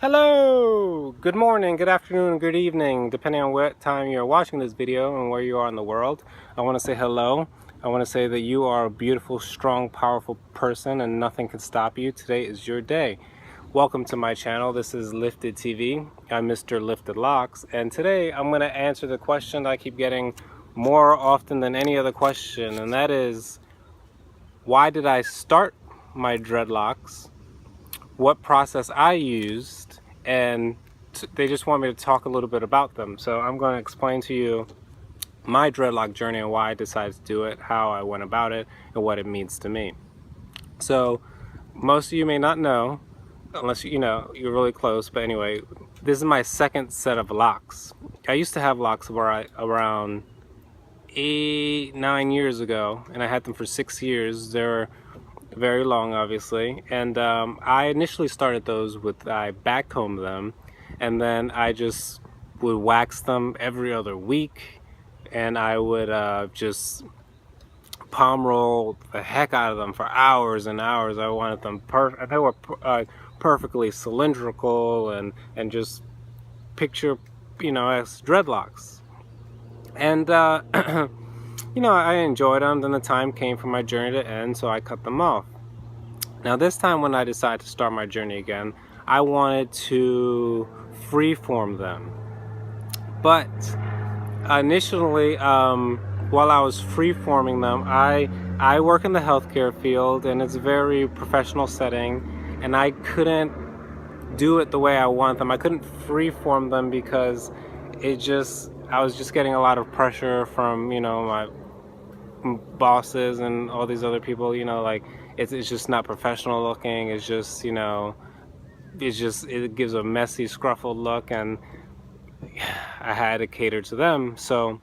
Hello! Good morning, good afternoon, good evening, depending on what time you're watching this video and where you are in the world. I want to say hello. I want to say that you are a beautiful, strong, powerful person and nothing can stop you. Today is your day. Welcome to my channel. This is Lifted TV. I'm Mr. Lifted Locks, and today I'm going to answer the question I keep getting more often than any other question, and that is, why did I start my dreadlocks? What process I used, and they just want me to talk a little bit about them. So I'm going to explain to you my dreadlock journey and why I decided to do it, how I went about it, and what it means to me. So most of you may not know, unless you know you're really close, but anyway, this is my second set of locks. I used to have locks around 8-9 years ago, and I had them for 6 years. They were very long, obviously, and I initially started those with, I backcombed them, and then I just would wax them every other week, and I would just palm roll the heck out of them for hours and hours. I wanted them they were perfectly cylindrical and just picture, as dreadlocks. And I enjoyed them. Then the time came for my journey to end, so I cut them off. Now this time when I decided to start my journey again, I wanted to freeform them. But initially, while I was freeforming them, I work in the healthcare field, and it's a very professional setting, and I couldn't do it the way I want them. I couldn't freeform them because I was just getting a lot of pressure from, my bosses and all these other people, like it's just not professional looking. It's just, it gives a messy, scruffled look, and I had to cater to them. So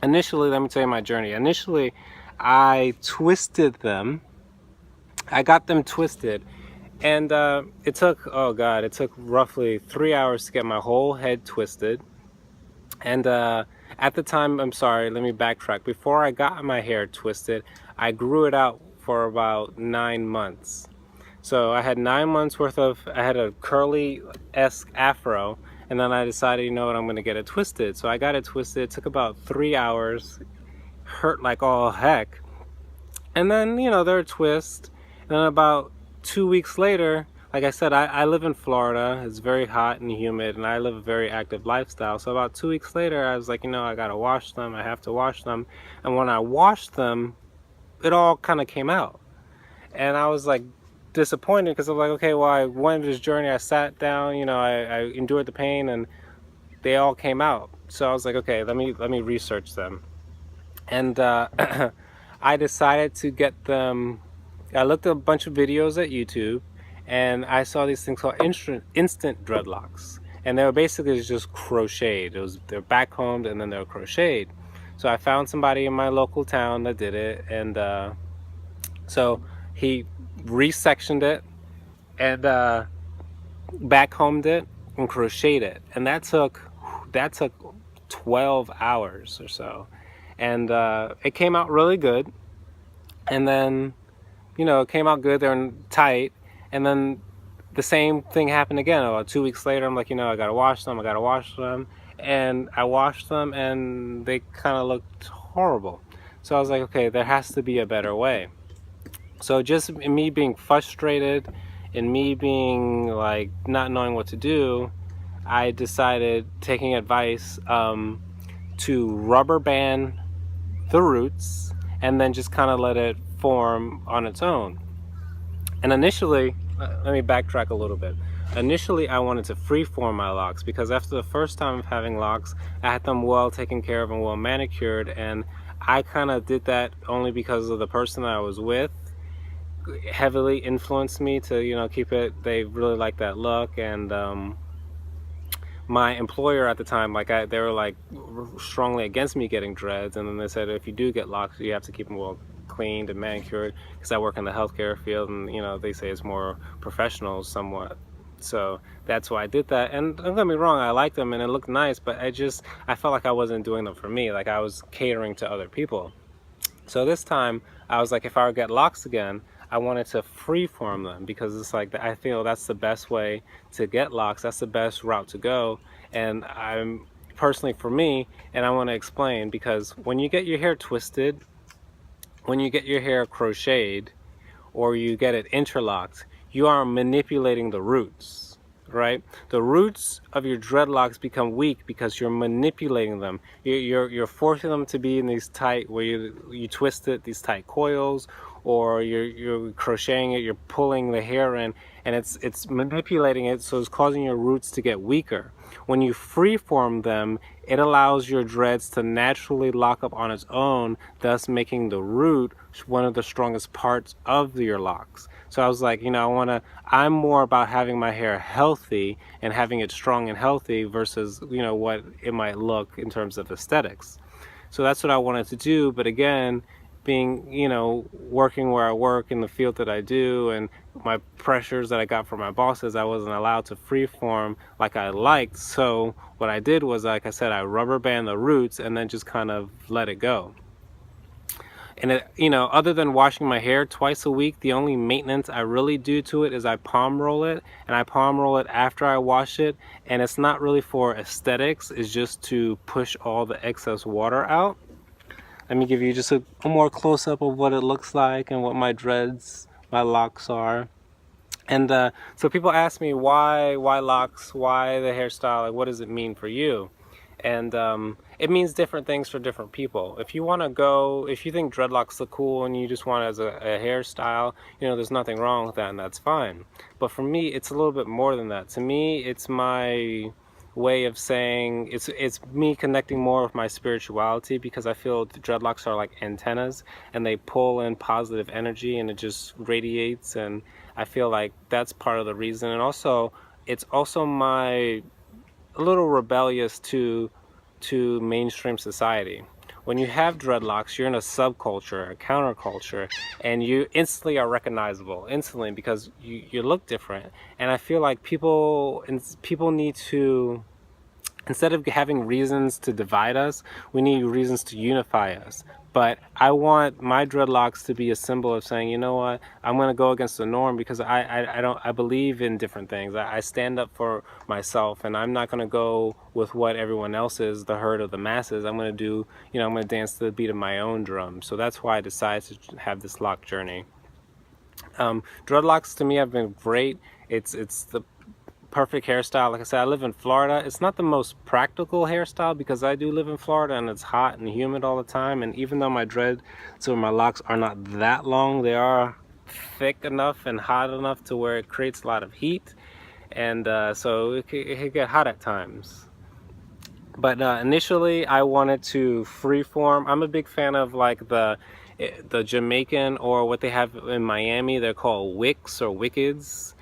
initially, let me tell you my journey. Initially, I twisted them. I got them twisted, and it took, oh God, it took roughly 3 hours to get my whole head twisted. And at the time, I'm sorry, let me backtrack. Before I got my hair twisted, I grew it out for about 9 months. So I had 9 months worth I had a curly-esque afro, and then I decided, you know what, I'm going to get it twisted. So I got it twisted. It took about 3 hours, hurt like all heck. And then, they're twist. And then about 2 weeks later, like I said, I live in Florida. It's very hot and humid, and I live a very active lifestyle. So about 2 weeks later, I was like, I gotta wash them. I have to wash them. And when I washed them, it all kind of came out. And I was like disappointed because I was like, okay, well, I went on this journey. I sat down, I endured the pain, and they all came out. So I was like, okay, let me research them. And I decided to get them. I looked at a bunch of videos at YouTube, and I saw these things called instant dreadlocks, and they were basically just crocheted. They're backcombed and then they're crocheted. So I found somebody in my local town that did it, and so he resectioned it and backcombed it and crocheted it, and that took 12 hours or so, and it came out really good. And then it came out good. They're tight. And then the same thing happened again. About 2 weeks later, I'm like, I gotta wash them. And I washed them, and they kind of looked horrible. So I was like, okay, there has to be a better way. So just in me being frustrated and me being like not knowing what to do, I decided, taking advice, to rubber band the roots and then just kind of let it form on its own. And initially, let me backtrack a little bit. Initially, I wanted to freeform my locks because after the first time of having locks, I had them well taken care of and well manicured, and I kind of did that only because of the person I was with heavily influenced me to, keep it. They really like that look, and my employer at the time, they were like strongly against me getting dreads, and then they said if you do get locks, you have to keep them well cleaned and manicured, because I work in the healthcare field, and they say it's more professional somewhat. So that's why I did that. And don't get me wrong, I liked them and it looked nice, but I felt like I wasn't doing them for me. Like I was catering to other people. So this time I was like, if I would get locks again, I wanted to freeform them because it's like I feel that's the best way to get locks. That's the best route to go. And I'm personally for me, and I want to explain because when you get your hair twisted, when you get your hair crocheted, or you get it interlocked, you are manipulating the roots, right? The roots of your dreadlocks become weak because you're manipulating them. You're forcing them to be in these tight, where you twist it, these tight coils, or you're crocheting it, you're pulling the hair in, and it's manipulating it, so it's causing your roots to get weaker. When you freeform them, it allows your dreads to naturally lock up on its own, thus making the root one of the strongest parts of your locks. So I was like, I'm more about having my hair healthy and having it strong and healthy versus, what it might look in terms of aesthetics. So that's what I wanted to do. But again, being, working where I work in the field that I do and my pressures that I got from my bosses, I wasn't allowed to freeform like I liked. So what I did was, like I said, I rubber band the roots and then just kind of let it go. And other than washing my hair twice a week, the only maintenance I really do to it is I palm roll it, and I palm roll it after I wash it. And it's not really for aesthetics, it's just to push all the excess water out. Let me give you just a more close-up of what it looks like and what my dreads, my locks are. And so people ask me, why locks, why the hairstyle, like what does it mean for you? And it means different things for different people. If you think dreadlocks look cool and you just want it as a hairstyle, there's nothing wrong with that, and that's fine. But for me, it's a little bit more than that. To me, it's my way of saying, it's me connecting more with my spirituality, because I feel the dreadlocks are like antennas and they pull in positive energy and it just radiates, and I feel like that's part of the reason. And also, it's also a little rebellious to mainstream society. When you have dreadlocks, you're in a subculture, a counterculture, and you instantly are recognizable, because you look different. And I feel like people need to, instead of having reasons to divide us, we need reasons to unify us. But I want my dreadlocks to be a symbol of saying, you know what, I'm going to go against the norm, because I believe in different things. I stand up for myself, and I'm not going to go with what everyone else is, the herd of the masses. I'm going to do, I'm going to dance to the beat of my own drum. So that's why I decided to have this lock journey. Dreadlocks to me have been great. It's the perfect hairstyle. Like I said, I live in Florida. It's not the most practical hairstyle, because I do live in Florida and it's hot and humid all the time. And even though my dreads or my locks are not that long, they are thick enough and hot enough to where it creates a lot of heat. And so it could get hot at times. But initially I wanted to freeform. I'm a big fan of like the Jamaican, or what they have in Miami, they're called wicks or wickeds,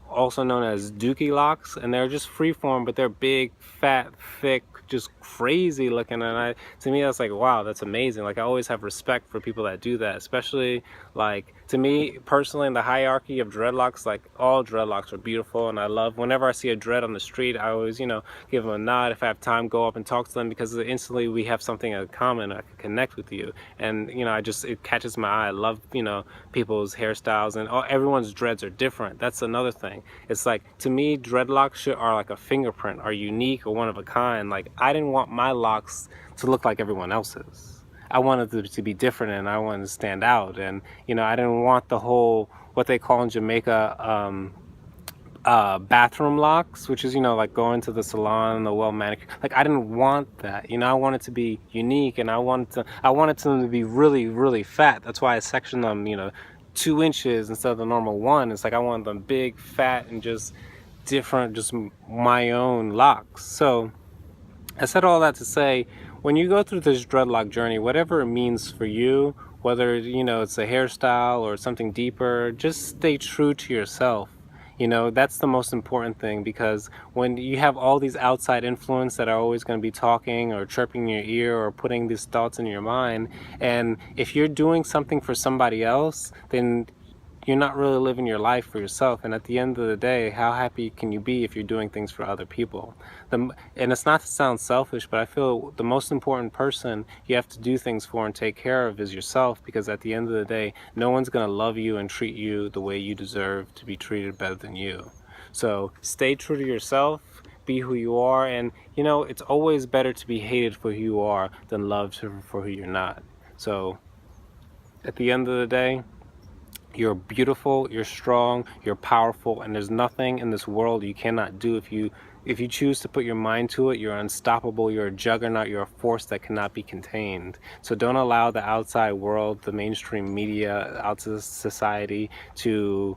also known as dookie locks, and they're just freeform, but they're big, fat, thick, just crazy looking. And to me, that's like, wow, that's amazing. Like, I always have respect for people that do that, especially like, to me personally, in the hierarchy of dreadlocks, like all dreadlocks are beautiful, and I love, whenever I see a dread on the street, I always, give them a nod. If I have time, go up and talk to them, because instantly we have something in common. I can connect with you, and it catches my eye. I love people's hairstyles, and everyone's dreads are different. That's another thing. It's like, to me, dreadlocks are like a fingerprint, are unique or one of a kind. Like, I didn't want my locks to look like everyone else's. I wanted them to be different, and I wanted to stand out. And I didn't want the whole, what they call in Jamaica, bathroom locks, which is like going to the salon, the well manicured. Like, I didn't want that. I wanted to be unique, and I wanted them to be really, really fat. That's why I sectioned them 2 inches instead of the normal 1. It's like I wanted them big, fat, and just different, just my own locks. So I said all that to say, when you go through this dreadlock journey, whatever it means for you, whether it's a hairstyle or something deeper, just stay true to yourself. That's the most important thing, because when you have all these outside influence that are always going to be talking or chirping in your ear or putting these thoughts in your mind, and if you're doing something for somebody else, then you're not really living your life for yourself. And at the end of the day, how happy can you be if you're doing things for other people? And it's not to sound selfish, but I feel the most important person you have to do things for and take care of is yourself, because at the end of the day, no one's going to love you and treat you the way you deserve to be treated better than you. So stay true to yourself, be who you are, and you know, it's always better to be hated for who you are than loved for who you're not. So at the end of the day, you're beautiful, you're strong, you're powerful, and there's nothing in this world you cannot do. If you choose to put your mind to it, you're unstoppable, you're a juggernaut, you're a force that cannot be contained. So don't allow the outside world, the mainstream media, outside society to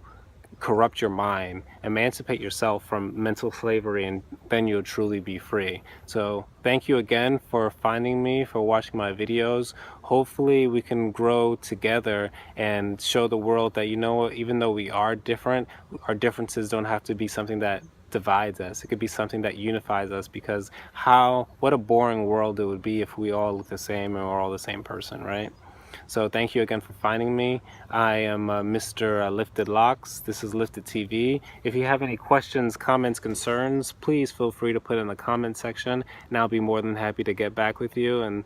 corrupt your mind. Emancipate yourself from mental slavery, and then you'll truly be free. So thank you again for finding me, for watching my videos. Hopefully we can grow together and show the world that, you know, even though we are different, our differences don't have to be something that divides us. It could be something that unifies us, because what a boring world it would be if we all look the same and we're all the same person, right? So thank you again for finding me. I am Mr. Lifted Locks. This is Lifted TV. If you have any questions, comments, concerns, please feel free to put in the comment section, and I'll be more than happy to get back with you. And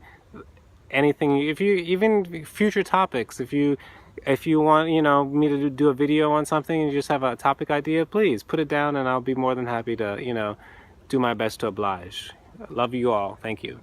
anything, if you, even future topics, if you want, you know, me to do a video on something and you just have a topic idea, please put it down and I'll be more than happy to, you know, do my best to oblige. Love you all. Thank you.